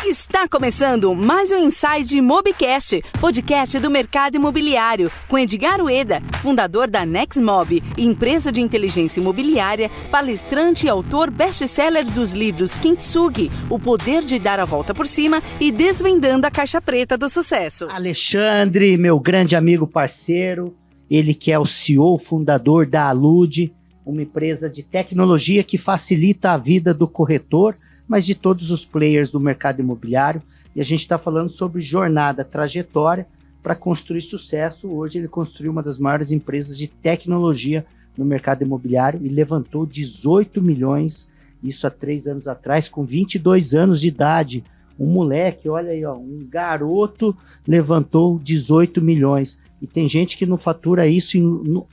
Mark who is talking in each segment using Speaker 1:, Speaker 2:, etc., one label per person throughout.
Speaker 1: Está começando mais um Inside Mobcast, podcast do mercado imobiliário, com Edgar Ueda, fundador da Nexmob, empresa de inteligência imobiliária, palestrante e autor best-seller dos livros Kintsugi, O Poder de Dar a Volta por Cima e Desvendando a Caixa Preta do Sucesso.
Speaker 2: Alexandre, meu grande amigo parceiro, ele que é o CEO, fundador da Alude, uma empresa de tecnologia que facilita a vida do corretor, mas de todos os players do mercado imobiliário. E a gente está falando sobre jornada, trajetória para construir sucesso. Hoje ele construiu uma das maiores empresas de tecnologia no mercado imobiliário e levantou 18 milhões, isso há 3 anos atrás, com 22 anos de idade. Um moleque, olha aí, ó, um garoto levantou 18 milhões. E tem gente que não fatura isso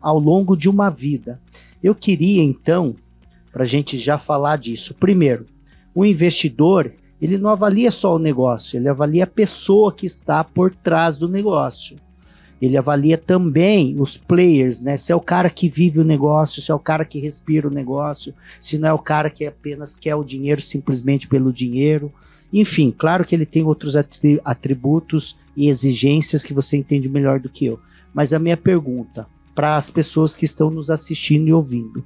Speaker 2: ao longo de uma vida. Eu queria, então, para a gente já falar disso, primeiro, o investidor, ele não avalia só o negócio, ele avalia a pessoa que está por trás do negócio. Ele avalia também os players, né? Se é o cara que vive o negócio, se é o cara que respira o negócio, se não é o cara que apenas quer o dinheiro simplesmente pelo dinheiro. Enfim, claro que ele tem outros atributos e exigências que você entende melhor do que eu. Mas a minha pergunta para as pessoas que estão nos assistindo e ouvindo,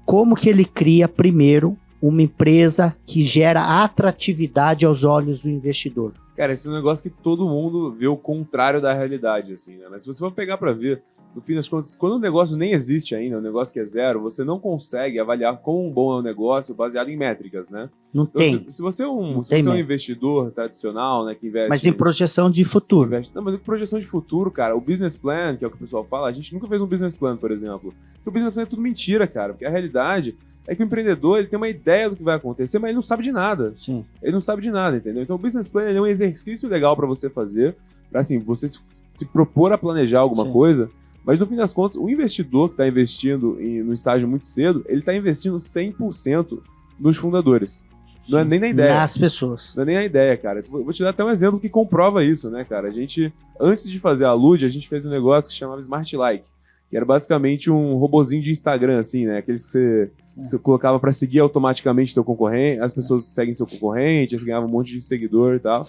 Speaker 2: como que ele cria primeiro uma empresa que gera atratividade aos olhos do investidor?
Speaker 3: Cara, esse é um negócio que todo mundo vê o contrário da realidade, assim, né? Mas se você for pegar pra ver, no fim das contas, quando o negócio nem existe ainda, um negócio que é zero, você não consegue avaliar quão bom é o negócio baseado em métricas, né?
Speaker 2: Não
Speaker 3: então,
Speaker 2: tem.
Speaker 3: Se você é um investidor tradicional, né, que investe...
Speaker 2: Mas em projeção de futuro.
Speaker 3: Não, mas em projeção de futuro, cara, o business plan, que é o que o pessoal fala, a gente nunca fez um business plan, por exemplo. Porque o business plan é tudo mentira, cara, porque a realidade é que o empreendedor, ele tem uma ideia do que vai acontecer, mas ele não sabe de nada.
Speaker 2: Sim.
Speaker 3: Ele não sabe de nada, entendeu? Então o business plan é um exercício legal para você fazer, para assim, você se propor a planejar alguma
Speaker 2: Sim.
Speaker 3: coisa, mas no fim das contas, o investidor que está investindo no estágio muito cedo, ele está investindo 100% nos fundadores. Não é nem na ideia.
Speaker 2: Nas pessoas.
Speaker 3: Não é nem a ideia, cara. Vou te dar até um exemplo que comprova isso, né, cara? A gente, antes de fazer a Alude, a gente fez um negócio que chamava Smart Like, que era basicamente um robozinho de Instagram, assim, né? Aquele que você colocava para seguir automaticamente seu concorrente, as pessoas seguem seu concorrente, você ganhava um monte de seguidor e tal.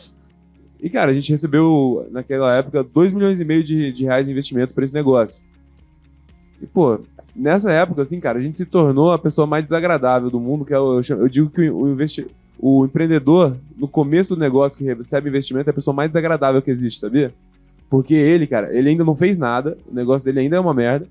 Speaker 3: E, cara, a gente recebeu, naquela época, 2,5 milhões de reais de investimento para esse negócio. E, pô, nessa época, assim, cara, a gente se tornou a pessoa mais desagradável do mundo, que eu digo que o empreendedor, no começo do negócio que recebe investimento, é a pessoa mais desagradável que existe, sabia? Porque ele, cara, ele ainda não fez nada, o negócio dele ainda é uma merda,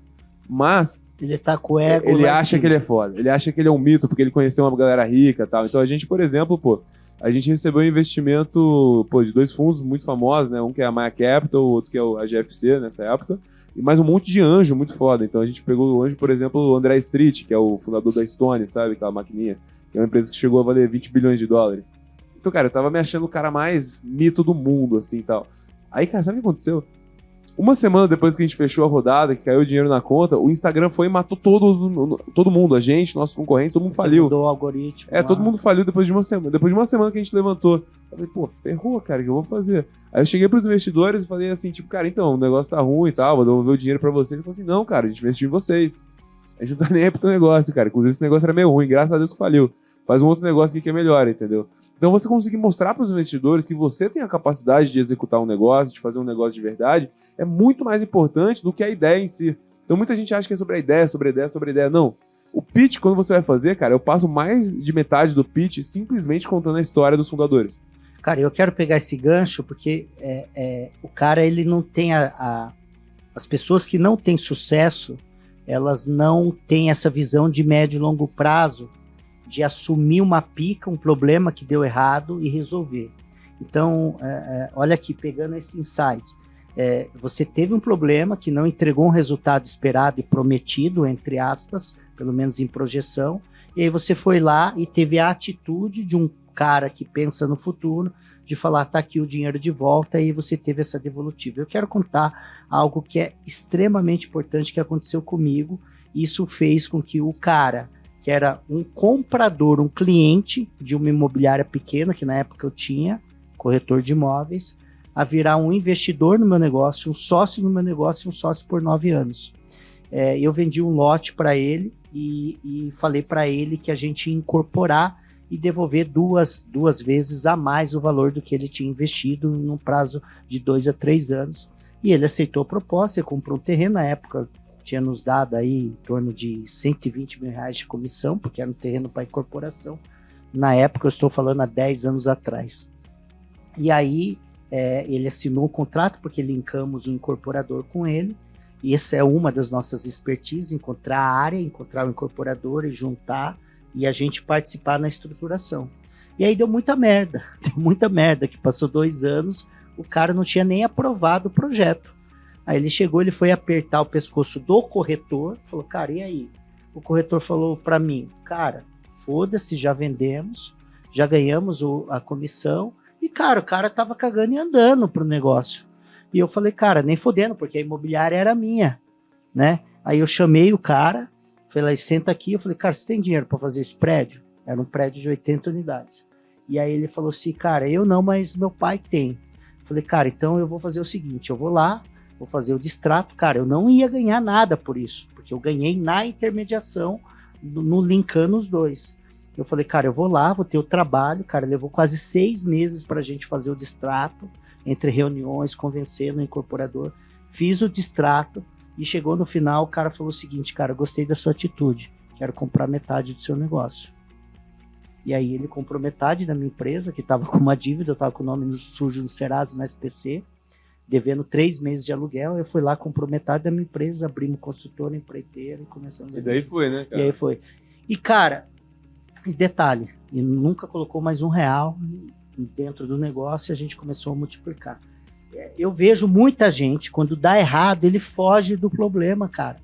Speaker 3: mas
Speaker 2: ele tá com o ego.
Speaker 3: Ele acha que ele é foda, ele acha que ele é um mito porque ele conheceu uma galera rica e tal. Então a gente, por exemplo, pô, a gente recebeu um investimento, pô, de 2 fundos muito famosos, né? Um que é a Maya Capital, o outro que é a GFC nessa época, e mais um monte de anjo muito foda. Então a gente pegou o anjo, por exemplo, o André Street, que é o fundador da Stone, sabe? Aquela maquininha, que é uma empresa que chegou a valer 20 bilhões de dólares. Então, cara, eu tava me achando o cara mais mito do mundo, assim, e tal. Aí, cara, sabe o que aconteceu? Uma semana depois que a gente fechou a rodada, que caiu o dinheiro na conta, o Instagram foi e matou todo mundo, a gente, nossos concorrentes, todo mundo faliu.
Speaker 2: Mudou o algoritmo.
Speaker 3: Todo mundo faliu depois de uma semana. Depois de uma semana que a gente levantou. Eu falei, pô, ferrou, cara, o que eu vou fazer? Aí eu cheguei pros investidores e falei assim, tipo, cara, então, o negócio tá ruim e tal, vou devolver o dinheiro pra vocês. Ele falou assim, não, cara, a gente investiu em vocês. A gente não tá nem aí pro teu negócio, cara. Inclusive esse negócio era meio ruim, graças a Deus que faliu. Faz um outro negócio aqui que é melhor, entendeu? Então você conseguir mostrar para os investidores que você tem a capacidade de executar um negócio, de fazer um negócio de verdade, é muito mais importante do que a ideia em si. Então muita gente acha que é sobre a ideia, sobre a ideia, sobre a ideia. Não. O pitch, quando você vai fazer, cara, eu passo mais de metade do pitch simplesmente contando a história dos fundadores.
Speaker 2: Cara, eu quero pegar esse gancho porque o cara, ele não tem as pessoas que não têm sucesso, elas não têm essa visão de médio e longo prazo, de assumir uma pica, um problema que deu errado e resolver. Então, olha aqui, pegando esse insight. Você teve um problema que não entregou um resultado esperado e prometido, entre aspas, pelo menos em projeção, e aí você foi lá e teve a atitude de um cara que pensa no futuro, de falar, tá aqui o dinheiro de volta, e você teve essa devolutiva. Eu quero contar algo que é extremamente importante que aconteceu comigo. Isso fez com que o cara, que era um comprador, um cliente de uma imobiliária pequena, que na época eu tinha, corretor de imóveis, a virar um investidor no meu negócio, um sócio no meu negócio e um sócio por 9 anos. Eu vendi um lote para ele e falei para ele que a gente ia incorporar e devolver duas vezes a mais o valor do que ele tinha investido num prazo de 2 a 3 anos. E ele aceitou a proposta, ele comprou um terreno, na época tinha nos dado aí em torno de R$120 mil de comissão, porque era um terreno para incorporação. Na época, eu estou falando há 10 anos atrás. E aí, ele assinou o contrato, porque linkamos o incorporador com ele, e essa é uma das nossas expertises, encontrar a área, encontrar o incorporador e juntar, e a gente participar na estruturação. E aí deu muita merda, que passou 2 anos, o cara não tinha nem aprovado o projeto. Aí ele chegou, ele foi apertar o pescoço do corretor, falou, cara, e aí? O corretor falou para mim, cara, foda-se, já vendemos, já ganhamos a comissão, e cara, o cara tava cagando e andando pro negócio. E eu falei, cara, nem fodendo, porque a imobiliária era minha, né? Aí eu chamei o cara, falei, senta aqui, eu falei, cara, você tem dinheiro para fazer esse prédio? Era um prédio de 80 unidades. E aí ele falou assim, cara, eu não, mas meu pai tem. Eu falei, cara, então eu vou fazer o seguinte, eu vou lá, vou fazer o distrato, cara, eu não ia ganhar nada por isso, porque eu ganhei na intermediação, no linkando os dois. Eu falei, cara, eu vou lá, vou ter o trabalho, cara, levou quase 6 meses pra gente fazer o distrato, entre reuniões, convencendo o incorporador, fiz o distrato, e chegou no final, o cara falou o seguinte, cara, gostei da sua atitude, quero comprar metade do seu negócio. E aí ele comprou metade da minha empresa, que estava com uma dívida, eu estava com o nome sujo no Serasa, no SPC, devendo 3 meses de aluguel, eu fui lá, comprou metade da minha empresa, abrimos construtora, empreiteira e começamos a...
Speaker 3: E daí foi, né, cara?
Speaker 2: E aí foi. E, cara, e detalhe, ele nunca colocou mais R$1 dentro do negócio e a gente começou a multiplicar. Eu vejo muita gente, quando dá errado, ele foge do problema, cara.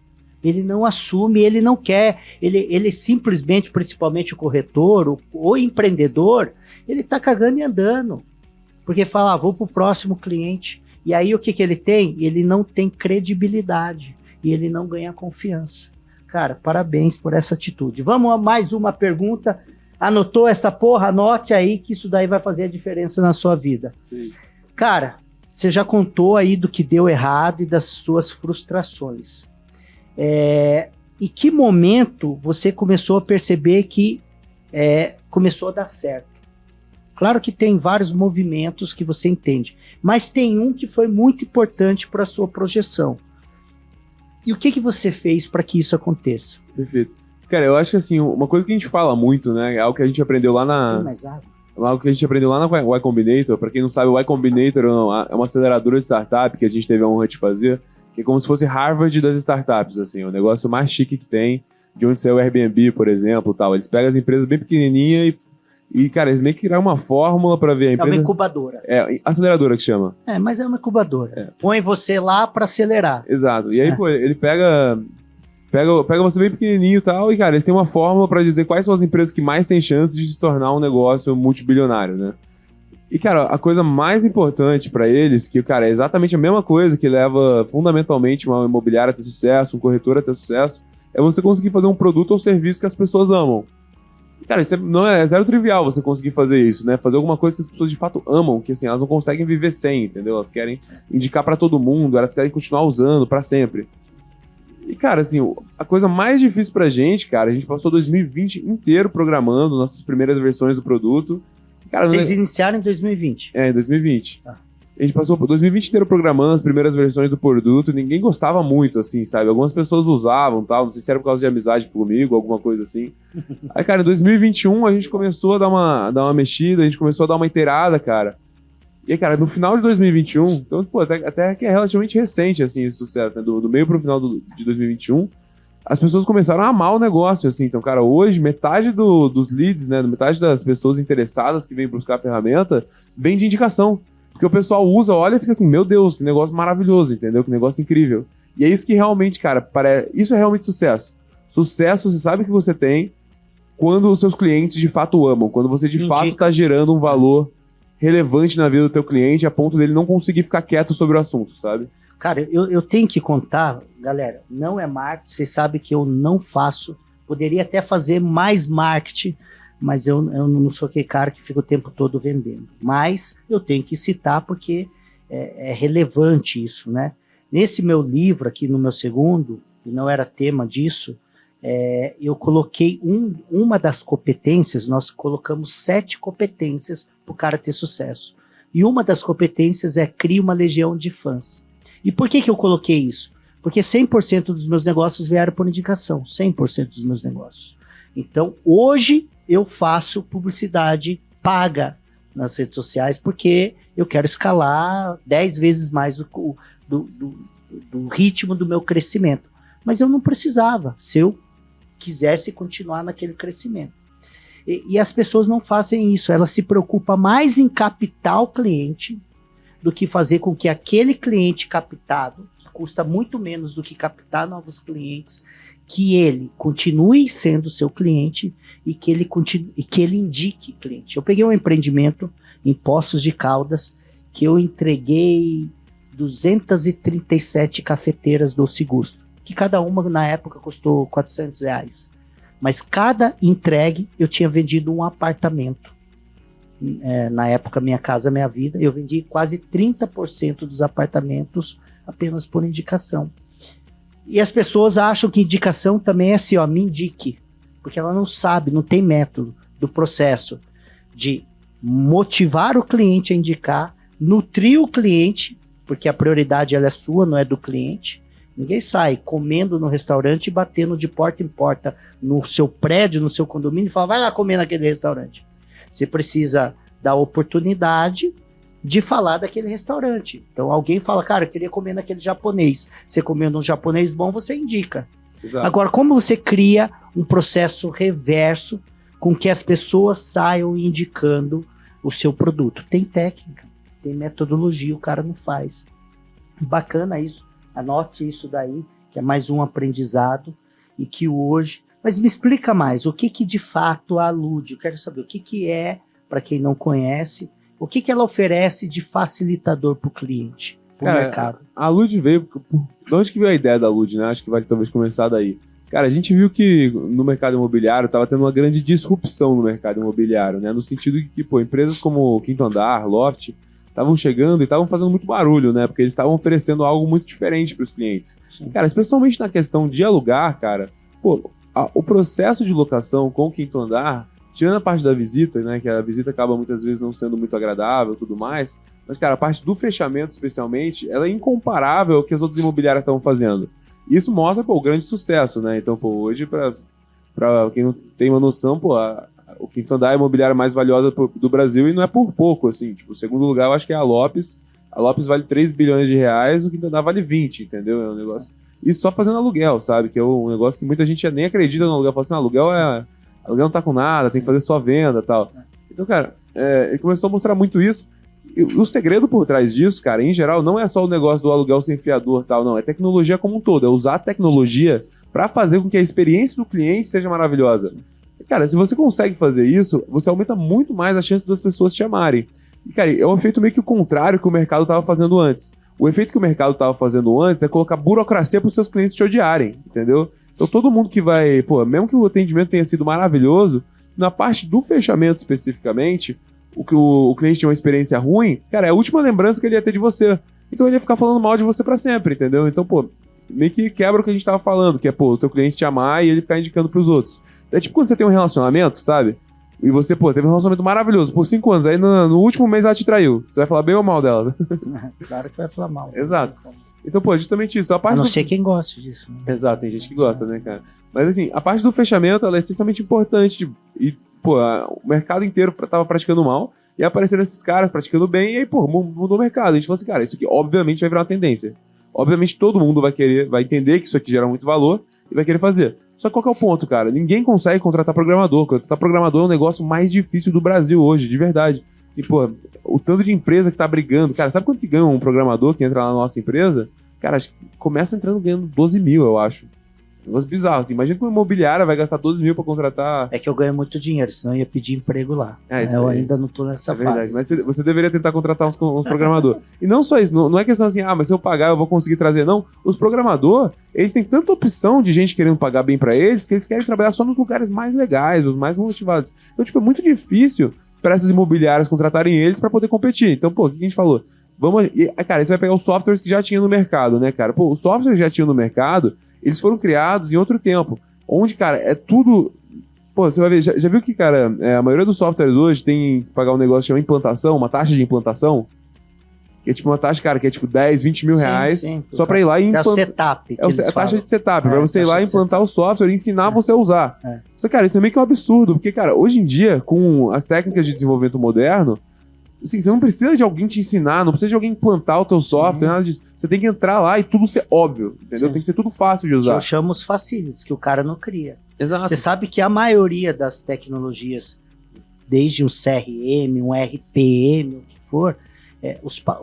Speaker 2: Ele não assume, ele não quer, ele simplesmente, principalmente o corretor, o empreendedor, ele tá cagando e andando, porque fala, vou pro próximo cliente, e aí o que ele tem? Ele não tem credibilidade, e ele não ganha confiança. Cara, parabéns por essa atitude. Vamos a mais uma pergunta, anotou essa porra? Anote aí que isso daí vai fazer a diferença na sua vida. Sim. Cara, você já contou aí do que deu errado e das suas frustrações. Em que momento você começou a perceber que começou a dar certo? Claro que tem vários movimentos que você entende, mas tem um que foi muito importante para a sua projeção. E o que você fez para que isso aconteça? Perfeito.
Speaker 3: Cara, eu acho que assim, uma coisa que a gente fala muito, né, é algo que a gente aprendeu lá na...
Speaker 2: Tem mais água?
Speaker 3: Algo que a gente aprendeu lá na Y Combinator. Para quem não sabe, o Y Combinator é uma aceleradora de startup que a gente teve a honra de fazer, que é como se fosse Harvard das startups, assim, o negócio mais chique que tem, de onde saiu o Airbnb, por exemplo, tal. Eles pegam as empresas bem pequenininhas e cara, eles meio que criaram uma fórmula para ver a empresa...
Speaker 2: É uma incubadora.
Speaker 3: Aceleradora que chama.
Speaker 2: Mas é uma incubadora. Põe você lá para acelerar.
Speaker 3: Exato. E aí, pô, ele pega você bem pequenininho e tal, e, cara, eles têm uma fórmula para dizer quais são as empresas que mais têm chance de se tornar um negócio multibilionário, né? E, cara, a coisa mais importante para eles, que, cara, é exatamente a mesma coisa que leva fundamentalmente uma imobiliária a ter sucesso, um corretor a ter sucesso, é você conseguir fazer um produto ou serviço que as pessoas amam. E, cara, isso não é zero trivial você conseguir fazer isso, né? Fazer alguma coisa que as pessoas de fato amam, que, assim, elas não conseguem viver sem, entendeu? Elas querem indicar para todo mundo, elas querem continuar usando para sempre. E, cara, assim, a coisa mais difícil pra gente, cara, a gente passou 2020 inteiro programando nossas primeiras versões do produto. Cara,
Speaker 2: vocês iniciaram em 2020?
Speaker 3: Em 2020. A gente passou 2020 inteiro programando as primeiras versões do produto, ninguém gostava muito, assim, sabe? Algumas pessoas usavam, tal, não sei se era por causa de amizade comigo, alguma coisa assim. Aí, cara, em 2021 a gente começou a dar uma mexida, a gente começou a dar uma inteirada, cara. E aí, cara, no final de 2021, então, pô, até que é relativamente recente, assim, esse sucesso, né? Do meio pro final de 2021, as pessoas começaram a amar o negócio, assim. Então, cara, hoje, metade dos leads, né? Metade das pessoas interessadas que vêm buscar a ferramenta, vem de indicação. Porque o pessoal usa, olha e fica assim, meu Deus, que negócio maravilhoso, entendeu? Que negócio incrível. E é isso que realmente, cara, isso é realmente sucesso. Sucesso, você sabe que você tem quando os seus clientes de fato amam, quando você de fato está gerando um valor relevante na vida do teu cliente a ponto dele não conseguir ficar quieto sobre o assunto, sabe?
Speaker 2: Cara, eu tenho que contar, galera, não é marketing, vocês sabem que eu não faço, poderia até fazer mais marketing, mas eu não sou aquele cara que fica o tempo todo vendendo. Mas eu tenho que citar porque é relevante isso, né? Nesse meu livro aqui, no meu segundo, e não era tema disso, eu coloquei uma das competências, nós colocamos 7 competências para o cara ter sucesso. E uma das competências é criar uma legião de fãs. E por que eu coloquei isso? Porque 100% dos meus negócios vieram por indicação, 100% dos meus negócios. Então, hoje eu faço publicidade paga nas redes sociais porque eu quero escalar 10 vezes mais do ritmo do meu crescimento. Mas eu não precisava, se eu quisesse continuar naquele crescimento. E as pessoas não fazem isso, elas se preocupam mais em captar o cliente do que fazer com que aquele cliente captado, que custa muito menos do que captar novos clientes, que ele continue sendo seu cliente e que ele indique cliente. Eu peguei um empreendimento em Poços de Caldas que eu entreguei 237 cafeteiras Doce Gusto, que cada uma na época custou R$400. Mas cada entregue eu tinha vendido um apartamento. Na época Minha Casa Minha Vida, eu vendi quase 30% dos apartamentos apenas por indicação. E as pessoas acham que indicação também é assim, me indique, porque ela não sabe, não tem método do processo de motivar o cliente a indicar, nutrir o cliente, porque a prioridade ela é sua, não é do cliente. Ninguém sai comendo no restaurante e batendo de porta em porta no seu prédio, no seu condomínio e fala, vai lá comer naquele restaurante. Você precisa dar oportunidade de falar daquele restaurante. Então alguém fala, cara, eu queria comer naquele japonês. Você comeu num japonês bom, você indica.
Speaker 3: Exato.
Speaker 2: Agora, como você cria um processo reverso com que as pessoas saiam indicando o seu produto? Tem técnica, tem metodologia, o cara não faz. Bacana isso. Anote isso daí, que é mais um aprendizado e que hoje... Mas me explica mais, o que de fato a Alude? Eu quero saber o que é, para quem não conhece, o que ela oferece de facilitador para o cliente, para o mercado.
Speaker 3: A Alude veio... De onde que veio a ideia da Alude, né? Acho que vai talvez começar daí. Cara, a gente viu que no mercado imobiliário estava tendo uma grande disrupção no mercado imobiliário, né? No sentido de que, empresas como Quinto Andar, Loft... estavam chegando e estavam fazendo muito barulho, né? Porque eles estavam oferecendo algo muito diferente para os clientes. Sim. Cara, especialmente na questão de alugar, cara, o processo de locação com o Quinto Andar, tirando a parte da visita, né? Que a visita acaba muitas vezes não sendo muito agradável e tudo mais, mas, cara, a parte do fechamento, especialmente, ela é incomparável ao que as outras imobiliárias estavam fazendo. E isso mostra, o grande sucesso, né? Então, hoje, para quem não tem uma noção, o Quinto Andar é a imobiliária mais valiosa do Brasil e não é por pouco, assim. Tipo, o segundo lugar eu acho que é a Lopes. A Lopes vale 3 bilhões de reais, o Quinto Andar vale 20, entendeu? É um negócio... Isso só fazendo aluguel, sabe? Que é um negócio que muita gente nem acredita no aluguel. Fala assim, aluguel não tá com nada, tem que fazer só venda e tal. Então, cara, ele começou a mostrar muito isso. E o segredo por trás disso, cara, em geral, não é só o negócio do aluguel sem fiador e tal, não. É tecnologia como um todo. É usar a tecnologia para fazer com que a experiência do cliente seja maravilhosa. Cara, se você consegue fazer isso, você aumenta muito mais a chance das pessoas te amarem. E, cara, é um efeito meio que o contrário que o mercado estava fazendo antes. O efeito que o mercado estava fazendo antes é colocar burocracia para os seus clientes te odiarem, entendeu? Então todo mundo que vai... mesmo que o atendimento tenha sido maravilhoso, se na parte do fechamento especificamente, o cliente tinha uma experiência ruim, cara, é a última lembrança que ele ia ter de você. Então ele ia ficar falando mal de você para sempre, entendeu? Então, meio que quebra o que a gente estava falando, que é, o teu cliente te amar e ele ficar indicando para os outros. É tipo quando você tem um relacionamento, sabe? E você, teve um relacionamento maravilhoso por 5 anos, aí no último mês ela te traiu. Você vai falar bem ou mal dela?
Speaker 2: Claro que vai falar mal.
Speaker 3: Exato. Então, justamente isso.
Speaker 2: A não ser quem gosta disso. Né?
Speaker 3: Exato, tem gente que gosta, né, cara? Mas, assim, a parte do fechamento, ela é essencialmente importante. O mercado inteiro tava praticando mal, e apareceram esses caras praticando bem, e aí, mudou o mercado. A gente falou assim, cara, isso aqui obviamente vai virar uma tendência. Obviamente todo mundo vai entender que isso aqui gera muito valor e vai querer fazer. Só que qual que é o ponto, cara? Ninguém consegue contratar programador. Contratar programador é um negócio mais difícil do Brasil hoje, de verdade. Assim, o tanto de empresa que tá brigando. Cara, sabe quanto que ganha um programador que entra lá na nossa empresa? Cara, começa entrando ganhando 12 mil, eu acho. Um negócio bizarro, assim. Imagina que uma imobiliária vai gastar 12 mil pra contratar...
Speaker 2: É que eu ganho muito dinheiro, senão eu ia pedir emprego lá. Eu ainda não tô nessa fase.
Speaker 3: Mas você deveria tentar contratar uns programadores. E não só isso, não é questão assim, mas se eu pagar eu vou conseguir trazer. Não, os programadores, eles têm tanta opção de gente querendo pagar bem pra eles, que eles querem trabalhar só nos lugares mais legais, os mais motivados. Então, é muito difícil para essas imobiliárias contratarem eles pra poder competir. Então, o que a gente falou? Cara, você vai pegar os softwares que já tinha no mercado, né, cara? Os softwares que já tinham no mercado, eles foram criados em outro tempo. onde, cara, é tudo... Pô, você vai ver, já viu que, cara, a maioria dos softwares hoje tem que pagar um negócio que chama implantação, uma taxa de implantação? Que é tipo uma taxa, cara, que é tipo 10, 20 mil reais, só pra ir lá e implantar.
Speaker 2: É o setup.
Speaker 3: É a taxa de setup, pra você ir lá e implantar o software e ensinar você a usar. Só que, cara, isso é meio que um absurdo, porque, cara, hoje em dia, com as técnicas de desenvolvimento moderno, assim, você não precisa de alguém te ensinar, não precisa de alguém implantar o teu software, nada disso. Você tem que entrar lá e tudo ser óbvio, entendeu? Tem que ser tudo fácil de usar.
Speaker 2: Que eu chamo os facilities, que o cara não cria.
Speaker 3: Exato.
Speaker 2: Você sabe que a maioria das tecnologias, desde um CRM, um RPM, o que for,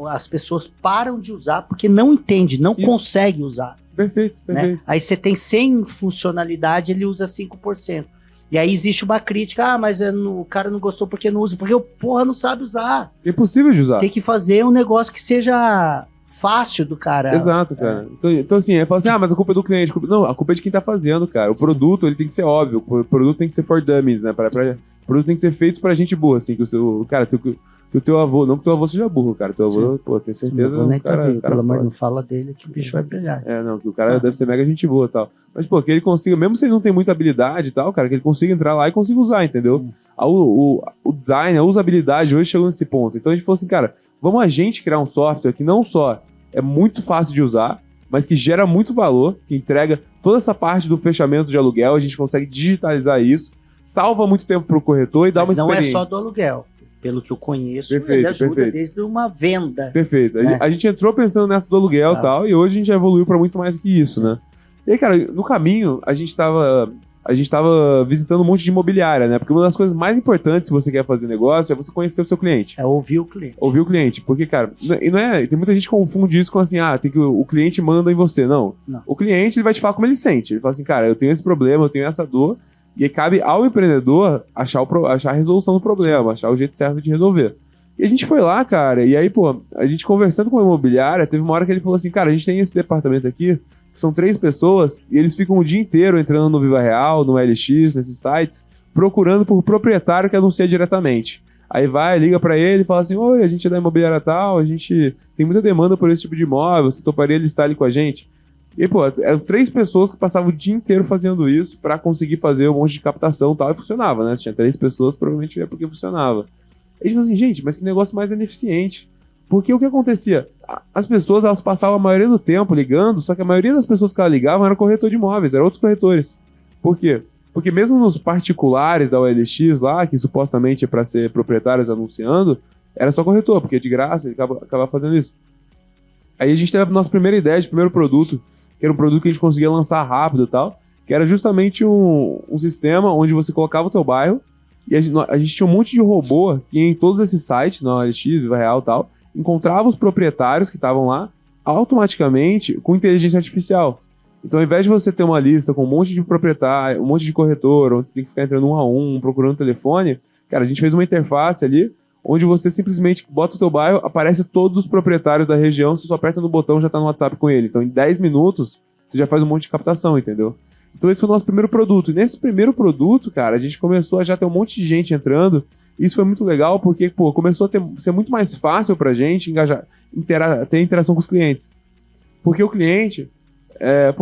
Speaker 2: as pessoas param de usar porque não entende, não consegue usar.
Speaker 3: Perfeito.
Speaker 2: Né? Aí você tem 100 funcionalidade, ele usa 5%. E aí existe uma crítica, mas o cara não gostou porque não usa, porque o porra não sabe usar.
Speaker 3: É impossível de usar.
Speaker 2: Tem que fazer um negócio que seja fácil do cara.
Speaker 3: Exato, cara. Então assim, fala assim, mas a culpa é do cliente. Não, a culpa é de quem tá fazendo, cara. O produto, ele tem que ser óbvio. O produto tem que ser for dummies, né? O produto tem que ser feito pra gente boa, assim. Que o teu avô, não que o teu avô seja burro, cara. O teu avô, pô, tenho certeza.
Speaker 2: Não, nem
Speaker 3: cara,
Speaker 2: vivo, pelo amor, não fala dele que o bicho vai pegar.
Speaker 3: Não, que o cara deve ser mega gente boa e tal. Mas, pô, que ele consiga, mesmo se ele não tem muita habilidade e tal, cara, que ele consiga entrar lá e consiga usar, entendeu? O design, a usabilidade hoje chegou nesse ponto. Então a gente falou assim, cara, vamos a gente criar um software que não só é muito fácil de usar, mas que gera muito valor, que entrega toda essa parte do fechamento de aluguel, a gente consegue digitalizar isso, salva muito tempo pro corretor e dá uma experiência.
Speaker 2: Não é só do aluguel. Pelo que eu conheço, ele ajuda desde uma venda.
Speaker 3: Perfeito. Né? A gente entrou pensando nessa do aluguel e tal, e hoje a gente já evoluiu para muito mais que isso, né? E aí, cara, no caminho, a gente tava visitando um monte de imobiliária, né? Porque uma das coisas mais importantes se você quer fazer negócio é você conhecer o seu cliente.
Speaker 2: É ouvir o cliente.
Speaker 3: Ouvir o cliente. Porque, cara, tem muita gente que confunde isso com assim, o cliente manda em você. Não. O cliente, ele vai te falar como ele sente. Ele fala assim, cara, eu tenho esse problema, eu tenho essa dor. E aí cabe ao empreendedor achar a resolução do problema, achar o jeito certo de resolver. E a gente foi lá, cara, e aí, pô, a gente conversando com a imobiliária, teve uma hora que ele falou assim, cara, a gente tem esse departamento aqui, que são 3 pessoas, e eles ficam o dia inteiro entrando no Viva Real, no LX, nesses sites, procurando por proprietário que anuncia diretamente. Aí liga pra ele e fala assim, oi, a gente é da imobiliária tal, a gente tem muita demanda por esse tipo de imóvel, você toparia listar ali com a gente? E, pô, eram 3 pessoas que passavam o dia inteiro fazendo isso pra conseguir fazer um monte de captação e tal, e funcionava, né? Se tinha 3 pessoas, provavelmente é porque funcionava. E a gente falou assim, gente, mas que negócio mais ineficiente. Porque o que acontecia? As pessoas, elas passavam a maioria do tempo ligando, só que a maioria das pessoas que elas ligavam era corretor de imóveis, eram outros corretores. Por quê? Porque mesmo nos particulares da OLX lá, que supostamente é pra ser proprietários anunciando, era só corretor, porque de graça ele acaba fazendo isso. Aí a gente teve a nossa primeira ideia de primeiro produto, que era um produto que a gente conseguia lançar rápido e tal, que era justamente um sistema onde você colocava o teu bairro e a gente tinha um monte de robô que em todos esses sites, na OLX, Viva Real e tal, encontrava os proprietários que estavam lá automaticamente com inteligência artificial. Então, ao invés de você ter uma lista com um monte de proprietário, um monte de corretor, onde você tem que ficar entrando um a um, procurando telefone, cara, a gente fez uma interface ali onde você simplesmente bota o teu bairro, aparece todos os proprietários da região, você só aperta no botão e já tá no WhatsApp com ele. Então, em 10 minutos, você já faz um monte de captação, entendeu? Então, esse foi o nosso primeiro produto. E nesse primeiro produto, cara, a gente começou a já ter um monte de gente entrando. Isso foi muito legal porque, pô, começou a ser muito mais fácil pra gente ter interação com os clientes. Porque o cliente,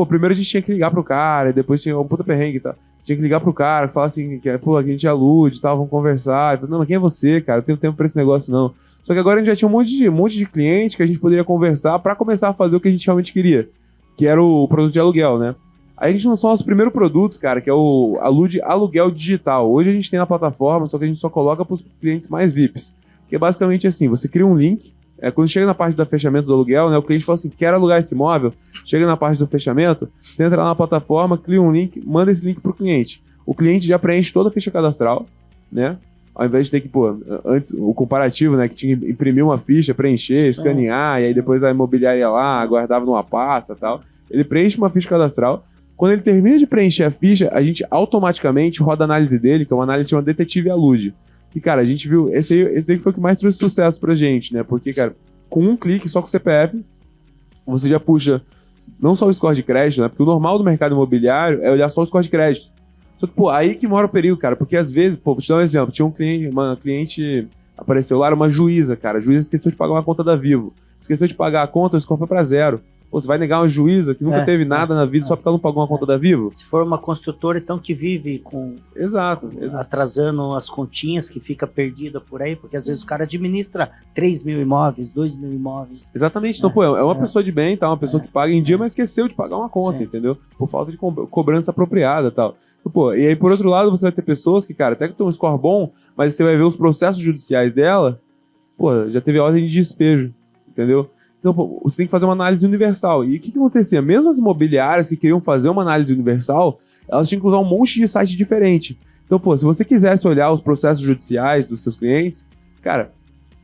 Speaker 3: primeiro a gente tinha que ligar pro cara, e depois tinha um puta perrengue e tal. Tinha que ligar pro cara, falar assim, pô, a gente alude e tal, vamos conversar. Falei, não, mas quem é você, cara? Eu tenho tempo pra esse negócio, não. Só que agora a gente já tinha um monte de cliente que a gente poderia conversar pra começar a fazer o que a gente realmente queria, que era o produto de aluguel, né? Aí a gente lançou o nosso primeiro produto, cara, que é o Alude Aluguel Digital. Hoje a gente tem na plataforma, só que a gente só coloca pros clientes mais VIPs. Que é basicamente assim, você cria um link, quando chega na parte do fechamento do aluguel, né, o cliente fala assim, quero alugar esse imóvel, chega na parte do fechamento, você entra lá na plataforma, cria um link, manda esse link pro cliente. O cliente já preenche toda a ficha cadastral, né? Ao invés de ter que, pô, antes, o comparativo, né, que tinha que imprimir uma ficha, preencher, escanear, e aí depois a imobiliária ia lá, guardava numa pasta e tal. Ele preenche uma ficha cadastral. Quando ele termina de preencher a ficha, a gente automaticamente roda a análise dele, que é uma análise chamada Detetive Alude. E, cara, a gente viu... Esse daí foi o que mais trouxe sucesso pra gente, né? Porque, cara, com um clique, só com o CPF, você já puxa não só o score de crédito, né? Porque o normal do mercado imobiliário é olhar só o score de crédito. Só que, pô, aí que mora o perigo, cara. Porque, às vezes, pô, vou te dar um exemplo. Tinha uma cliente... Apareceu lá, era uma juíza, cara. A juíza esqueceu de pagar uma conta da Vivo. Esqueceu de pagar a conta, o score foi pra 0. Pô, você vai negar uma juíza que nunca teve nada na vida só porque ela não pagou uma conta da Vivo?
Speaker 2: Se for uma construtora, então, que vive
Speaker 3: Exato.
Speaker 2: atrasando as continhas, que fica perdida por aí, porque às vezes o cara administra 3 mil imóveis, 2 mil imóveis.
Speaker 3: Exatamente. Então, pô, é uma pessoa de bem, tá? Uma pessoa que paga em dia, mas esqueceu de pagar uma conta,
Speaker 2: Sim.
Speaker 3: entendeu? Por falta de cobrança apropriada e tal. Pô, e aí, por outro lado, você vai ter pessoas que, cara, até que tem um score bom, mas você vai ver os processos judiciais dela, pô, já teve ordem de despejo, entendeu? Então, pô, você tem que fazer uma análise universal. E o que acontecia? Mesmo as imobiliárias que queriam fazer uma análise universal, elas tinham que usar um monte de site diferente. Então, pô, se você quisesse olhar os processos judiciais dos seus clientes, cara,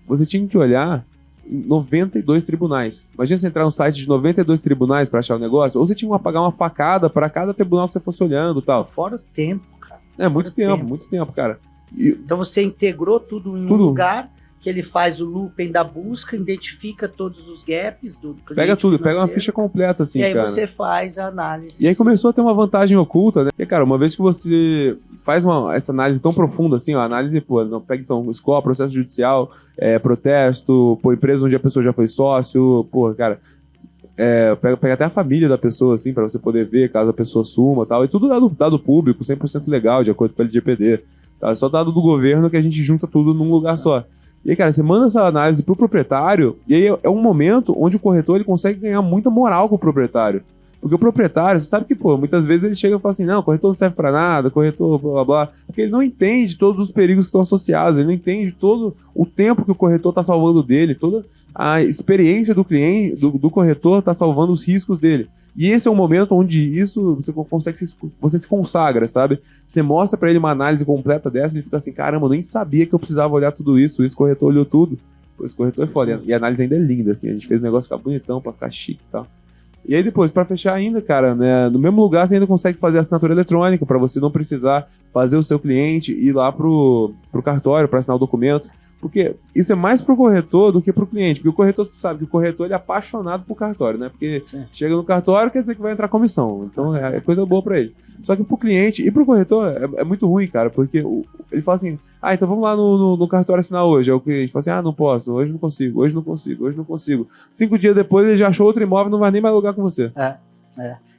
Speaker 3: você tinha que olhar em 92 tribunais. Imagina você entrar no site de 92 tribunais para achar o negócio, ou você tinha que pagar uma facada para cada tribunal que você fosse olhando e tal.
Speaker 2: Fora o tempo, cara.
Speaker 3: É, muito tempo, cara.
Speaker 2: Então você integrou tudo em um lugar, que ele faz o looping da busca, identifica todos os gaps do cliente.
Speaker 3: Pega tudo, pega uma
Speaker 2: financeiro,
Speaker 3: ficha completa, assim,
Speaker 2: e aí
Speaker 3: cara.
Speaker 2: você faz a análise.
Speaker 3: E aí começou a ter uma vantagem oculta, né? Porque, cara, uma vez que você faz essa análise tão profunda, assim, ó, análise, pô, não, pega então score, processo judicial, protesto, pô, empresa onde a pessoa já foi sócio, pô, cara, pega até a família da pessoa, assim, pra você poder ver caso a pessoa suma e tal, e tudo dado público, 100% legal, de acordo com o LGPD, tá? É só dado do governo que a gente junta tudo num lugar só. E aí, cara, você manda essa análise pro proprietário, e aí é um momento onde o corretor ele consegue ganhar muita moral com o proprietário. Porque o proprietário, você sabe que, pô, muitas vezes ele chega e fala assim, não, o corretor não serve pra nada, corretor, blá, blá, blá. Porque ele não entende todos os perigos que estão associados, ele não entende todo o tempo que o corretor tá salvando dele, toda a experiência do cliente, do corretor tá salvando os riscos dele. E esse é um momento onde isso, você se consagra, sabe? Você mostra pra ele uma análise completa dessa, ele fica assim, caramba, eu nem sabia que eu precisava olhar tudo isso, esse corretor olhou tudo. Pô, esse corretor é foda. E a análise ainda é linda, assim, a gente fez o negócio ficar bonitão, pra ficar chique e tal. E aí depois, pra fechar ainda, cara, né, no mesmo lugar você ainda consegue fazer assinatura eletrônica, pra você não precisar fazer o seu cliente ir lá pro cartório pra assinar o documento. Porque isso é mais pro corretor do que pro cliente. Porque o corretor, tu sabe que o corretor ele é apaixonado por cartório, né? Porque chega no cartório, quer dizer que vai entrar comissão. Então é coisa boa pra ele. Só que pro cliente e pro corretor é muito ruim, cara. Porque ele fala assim, então vamos lá no cartório assinar hoje. Aí o cliente fala assim, não posso, hoje não consigo, hoje não consigo, hoje não consigo. 5 dias depois ele já achou outro imóvel e não vai nem mais alugar com você.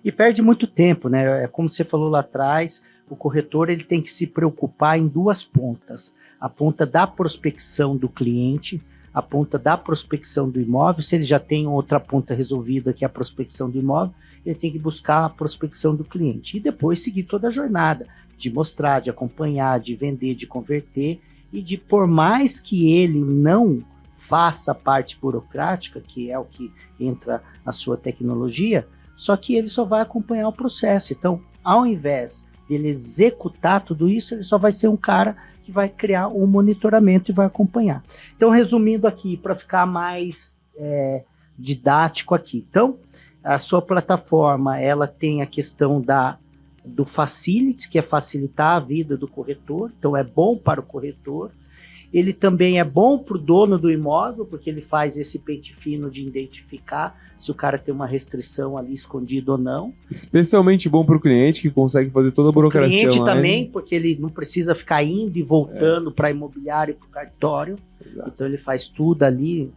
Speaker 2: E perde muito tempo, né? É como você falou lá atrás, o corretor ele tem que se preocupar em duas pontas. A ponta da prospecção do cliente, a ponta da prospecção do imóvel. Se ele já tem outra ponta resolvida, que é a prospecção do imóvel, ele tem que buscar a prospecção do cliente. E depois seguir toda a jornada, de mostrar, de acompanhar, de vender, de converter, e de, por mais que ele não faça a parte burocrática, que é o que entra a sua tecnologia, só que ele só vai acompanhar o processo. Então, ao invés dele executar tudo isso, ele só vai ser um cara que vai criar um monitoramento e vai acompanhar. Então, resumindo aqui, para ficar mais didático aqui. Então, a sua plataforma, ela tem a questão do facility, que é facilitar a vida do corretor. Então, é bom para o corretor. Ele também é bom para o dono do imóvel, porque ele faz esse pente fino de identificar se o cara tem uma restrição ali escondida ou não.
Speaker 3: Especialmente bom para o cliente, que consegue fazer toda a burocracia.
Speaker 2: O cliente
Speaker 3: online.
Speaker 2: também, porque ele não precisa ficar indo e voltando para a imobiliária e para o cartório. Exato. Então ele faz tudo ali.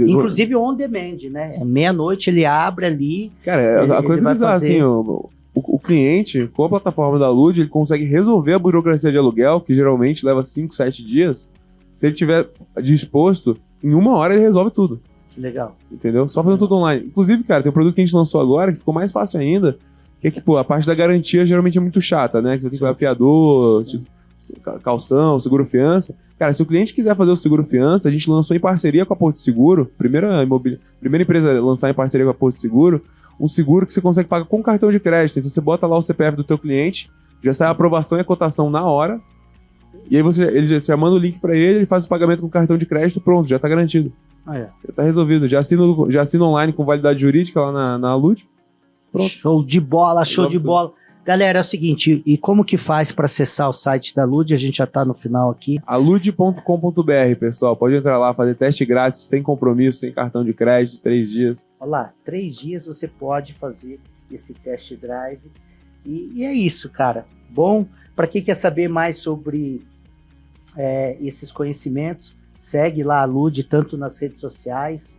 Speaker 2: Inclusive on demand, né? Meia-noite ele abre ali.
Speaker 3: Cara, a coisa bizarra, assim, o cliente, com a plataforma da Lud, ele consegue resolver a burocracia de aluguel, que geralmente leva 5, 7 dias. Se ele tiver disposto, em 1 hora ele resolve tudo.
Speaker 2: Legal.
Speaker 3: Entendeu? Só fazendo tudo online. Inclusive, cara, tem um produto que a gente lançou agora que ficou mais fácil ainda, que é que, pô, a parte da garantia geralmente é muito chata, né? Que você tem que levar fiador, calção, seguro-fiança. Cara, se o cliente quiser fazer o seguro-fiança, a gente lançou em parceria com a Porto Seguro, primeira empresa a lançar em parceria com a Porto Seguro, um seguro que você consegue pagar com cartão de crédito. Então você bota lá o CPF do teu cliente, já sai a aprovação e a cotação na hora, e aí ele já manda o link pra ele faz o pagamento com cartão de crédito, pronto, já tá garantido. Já tá resolvido. Já assina online com validade jurídica lá na Lud. Pronto.
Speaker 2: Show de bola, show de bola. Galera, é o seguinte, e como que faz para acessar o site da Lud? A gente já tá no final aqui.
Speaker 3: Alud.com.br, pessoal. Pode entrar lá, fazer teste grátis, sem compromisso, sem cartão de crédito, 3 dias.
Speaker 2: Olha lá, 3 dias você pode fazer esse test drive. E é isso, cara. Bom, para quem quer saber mais sobre esses conhecimentos, segue lá a Lud, tanto nas redes sociais,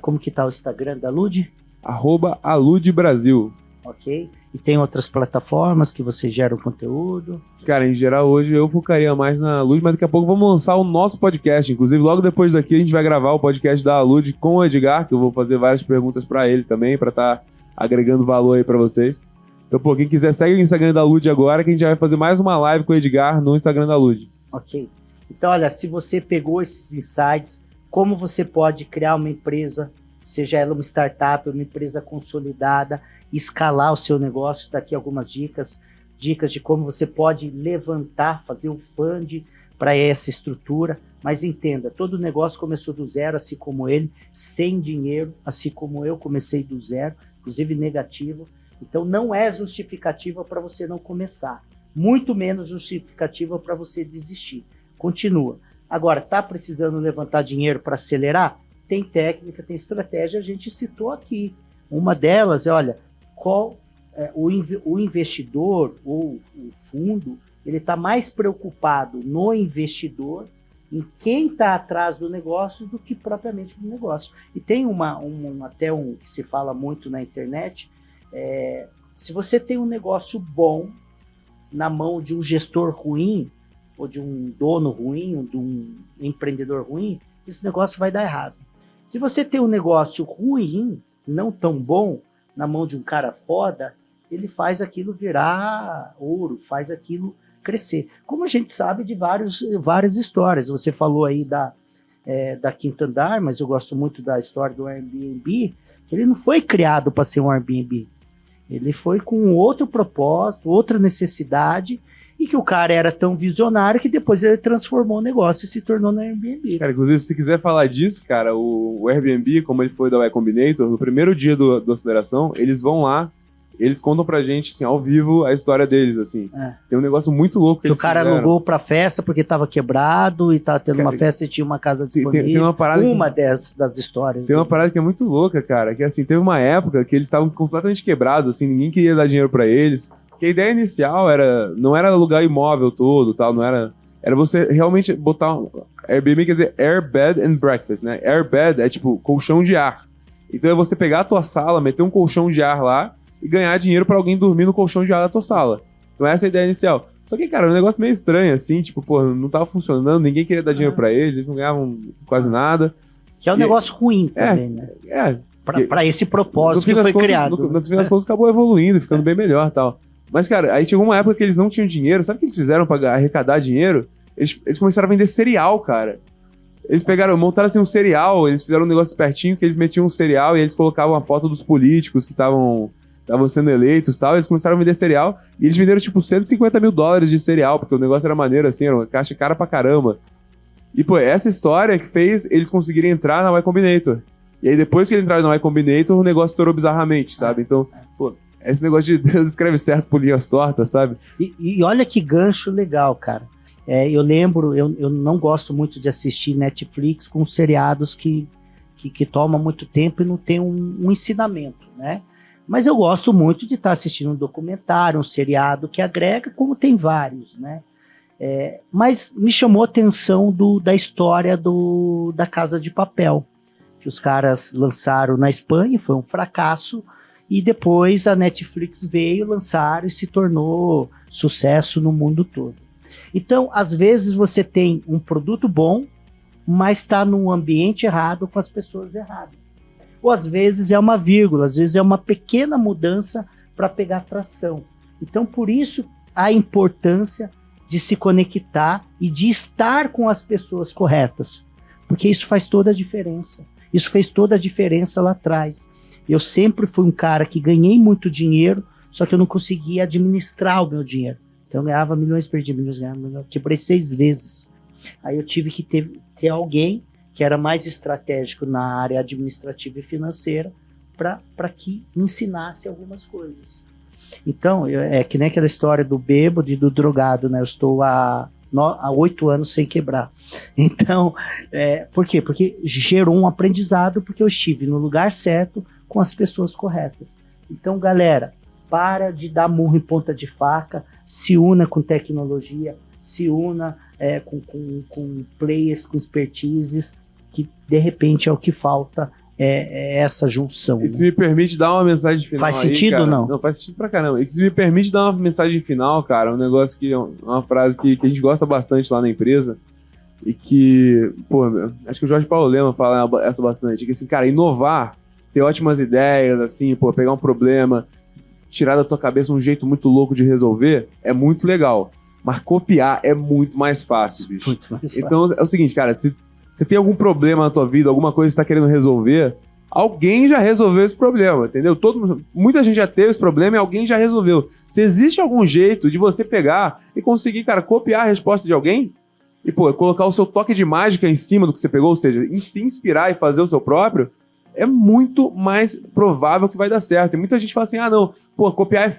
Speaker 2: como que tá o Instagram da Lud?
Speaker 3: @aludebrasil.
Speaker 2: Ok? E tem outras plataformas que você gera o conteúdo?
Speaker 3: Cara, em geral, hoje eu focaria mais na Alude, mas daqui a pouco vamos lançar o nosso podcast. Inclusive, logo depois daqui, a gente vai gravar o podcast da Alude com o Edgar, que eu vou fazer várias perguntas pra ele também, pra estar agregando valor aí pra vocês. Então, pô, quem quiser, segue o Instagram da Alude agora, que a gente já vai fazer mais uma live com o Edgar no Instagram da Alude.
Speaker 2: Ok. Então, olha, se você pegou esses insights, como você pode criar uma empresa, seja ela uma startup, uma empresa consolidada, escalar o seu negócio, tá aqui algumas dicas de como você pode levantar, fazer um fund para essa estrutura, mas entenda, todo negócio começou do zero, assim como ele, sem dinheiro, assim como eu comecei do zero, inclusive negativo, então não é justificativa para você não começar, muito menos justificativa para você desistir, continua. Agora, tá precisando levantar dinheiro para acelerar? Tem técnica, tem estratégia, a gente citou aqui, uma delas é, olha, qual o investidor ou o fundo, ele está mais preocupado no investidor, em quem está atrás do negócio, do que propriamente no negócio. E tem até um que se fala muito na internet, se você tem um negócio bom na mão de um gestor ruim, ou de um dono ruim, ou de um empreendedor ruim, esse negócio vai dar errado. Se você tem um negócio ruim, não tão bom, na mão de um cara foda, ele faz aquilo virar ouro, faz aquilo crescer. Como a gente sabe de várias histórias. Você falou aí da Quinta Andar, mas eu gosto muito da história do Airbnb, que ele não foi criado para ser um Airbnb. Ele foi com outro propósito, outra necessidade, e que o cara era tão visionário que depois ele transformou o negócio e se tornou no Airbnb.
Speaker 3: Cara, inclusive, se quiser falar disso, cara, o Airbnb, como ele foi da Y Combinator, no primeiro dia do Aceleração, eles vão lá, eles contam pra gente, assim, ao vivo, a história deles, assim. Tem um negócio muito louco que
Speaker 2: o cara
Speaker 3: fizeram.
Speaker 2: Alugou pra festa porque tava quebrado e tava tendo uma festa e tinha uma casa disponível.
Speaker 3: Tem uma parada
Speaker 2: das histórias.
Speaker 3: Tem uma parada que é muito louca, cara, que assim, teve uma época que eles estavam completamente quebrados, assim, ninguém queria dar dinheiro pra eles. Que a ideia inicial não era alugar imóvel todo, tal, não era você realmente botar Airbnb, quer dizer Air Bed and Breakfast, né? Air Bed é tipo colchão de ar. Então é você pegar a tua sala, meter um colchão de ar lá e ganhar dinheiro pra alguém dormir no colchão de ar da tua sala. Então essa é a ideia inicial. Só que, cara, é um negócio meio estranho, assim, tipo, pô, não tava funcionando, ninguém queria dar dinheiro pra eles não ganhavam quase nada.
Speaker 2: Que é um negócio ruim também, né? Pra esse propósito que foi criado.
Speaker 3: No fim das contas acabou evoluindo, ficando bem melhor e tal. Mas, cara, aí chegou uma época que eles não tinham dinheiro. Sabe o que eles fizeram pra arrecadar dinheiro? Eles começaram a vender cereal, cara. Eles montaram assim um cereal, eles fizeram um negócio espertinho que eles metiam um cereal e eles colocavam a foto dos políticos que estavam sendo eleitos e tal. Eles começaram a vender cereal e eles venderam tipo $150 mil de cereal, porque o negócio era maneiro, assim, era uma caixa cara pra caramba. E, pô, essa história que fez eles conseguirem entrar na Y Combinator. E aí, depois que eles entraram na Y Combinator, o negócio estourou bizarramente, sabe? Então, pô, esse negócio de Deus escreve certo por linhas tortas, sabe?
Speaker 2: E olha que gancho legal, cara. Eu lembro, eu não gosto muito de assistir Netflix com seriados que tomam muito tempo e não tem um ensinamento, né? Mas eu gosto muito de estar assistindo um documentário, um seriado que agrega, como tem vários, né? Mas me chamou a atenção da história da Casa de Papel, que os caras lançaram na Espanha, foi um fracasso, e depois a Netflix veio lançar e se tornou sucesso no mundo todo. Então, às vezes você tem um produto bom, mas está num ambiente errado com as pessoas erradas. Ou às vezes é uma vírgula, às vezes é uma pequena mudança para pegar tração. Então, por isso, a importância de se conectar e de estar com as pessoas corretas. Porque isso faz toda a diferença. Isso fez toda a diferença lá atrás. Eu sempre fui um cara que ganhei muito dinheiro, só que eu não conseguia administrar o meu dinheiro. Então eu ganhava milhões, perdi milhões, ganhava milhões. Quebrei 6 vezes. Aí eu tive que ter alguém que era mais estratégico na área administrativa e financeira para que me ensinasse algumas coisas. Então, é que nem aquela história do bêbado e do drogado, né? Eu estou há 8 anos sem quebrar. Então, por quê? Porque gerou um aprendizado, porque eu estive no lugar certo, com as pessoas corretas. Então, galera, para de dar murro em ponta de faca, se una com tecnologia, se una com players, com expertises, que de repente é o que falta é essa junção.
Speaker 3: E se me permite dar uma mensagem final
Speaker 2: Faz
Speaker 3: aí,
Speaker 2: sentido
Speaker 3: cara,
Speaker 2: ou não?
Speaker 3: Não, faz sentido pra caramba. E se me permite dar uma mensagem final, cara, um negócio que uma frase que a gente gosta bastante lá na empresa e que, pô, acho que o Jorge Paulo Lemann fala essa bastante, que assim, cara, inovar, ter ótimas ideias, assim, pô, pegar um problema, tirar da tua cabeça um jeito muito louco de resolver, é muito legal. Mas copiar é muito mais fácil, bicho.
Speaker 2: Muito mais fácil.
Speaker 3: Então é o seguinte, cara, se você tem algum problema na tua vida, alguma coisa que você tá querendo resolver, alguém já resolveu esse problema, entendeu? Muita gente já teve esse problema e alguém já resolveu. Se existe algum jeito de você pegar e conseguir, cara, copiar a resposta de alguém e, pô, colocar o seu toque de mágica em cima do que você pegou, ou seja, se inspirar e fazer o seu próprio, é muito mais provável que vai dar certo. E muita gente fala assim, ah, não, pô, copiar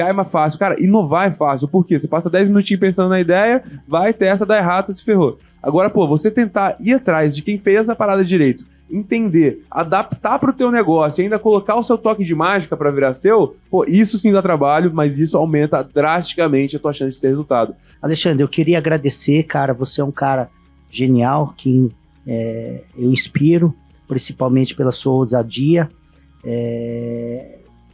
Speaker 3: é mais fácil. Cara, inovar é fácil. Por quê? Você passa 10 minutinhos pensando na ideia, vai, testa, dá errado, se ferrou. Agora, pô, você tentar ir atrás de quem fez essa parada direito, entender, adaptar pro teu negócio e ainda colocar o seu toque de mágica pra virar seu, pô, isso sim dá trabalho, mas isso aumenta drasticamente a tua chance de ter resultado.
Speaker 2: Alexandre, eu queria agradecer, cara, você é um cara genial, que eu inspiro, principalmente pela sua ousadia.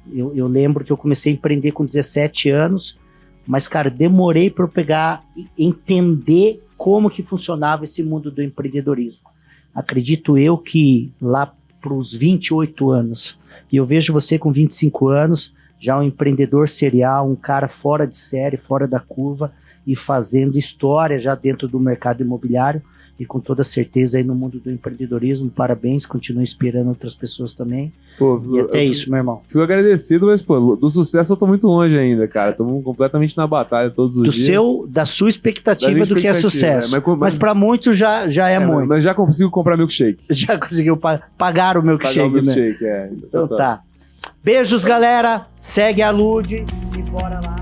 Speaker 2: Eu lembro que eu comecei a empreender com 17 anos, mas, cara, demorei para eu pegar e entender como que funcionava esse mundo do empreendedorismo. Acredito eu que lá para os 28 anos, e eu vejo você com 25 anos, já um empreendedor serial, um cara fora de série, fora da curva, e fazendo história já dentro do mercado imobiliário, e com toda certeza aí no mundo do empreendedorismo. Parabéns, continua inspirando outras pessoas também. Pô, e até isso, meu irmão.
Speaker 3: Fico agradecido, mas, pô, do sucesso eu tô muito longe ainda, cara. Estamos completamente na batalha todos os dias.
Speaker 2: Da sua expectativa do que é sucesso. Mas para muitos já é muito.
Speaker 3: Mas já consigo comprar milkshake.
Speaker 2: Já conseguiu pagar o milkshake, né? Então tá. Beijos, galera. Segue a Lud e bora lá.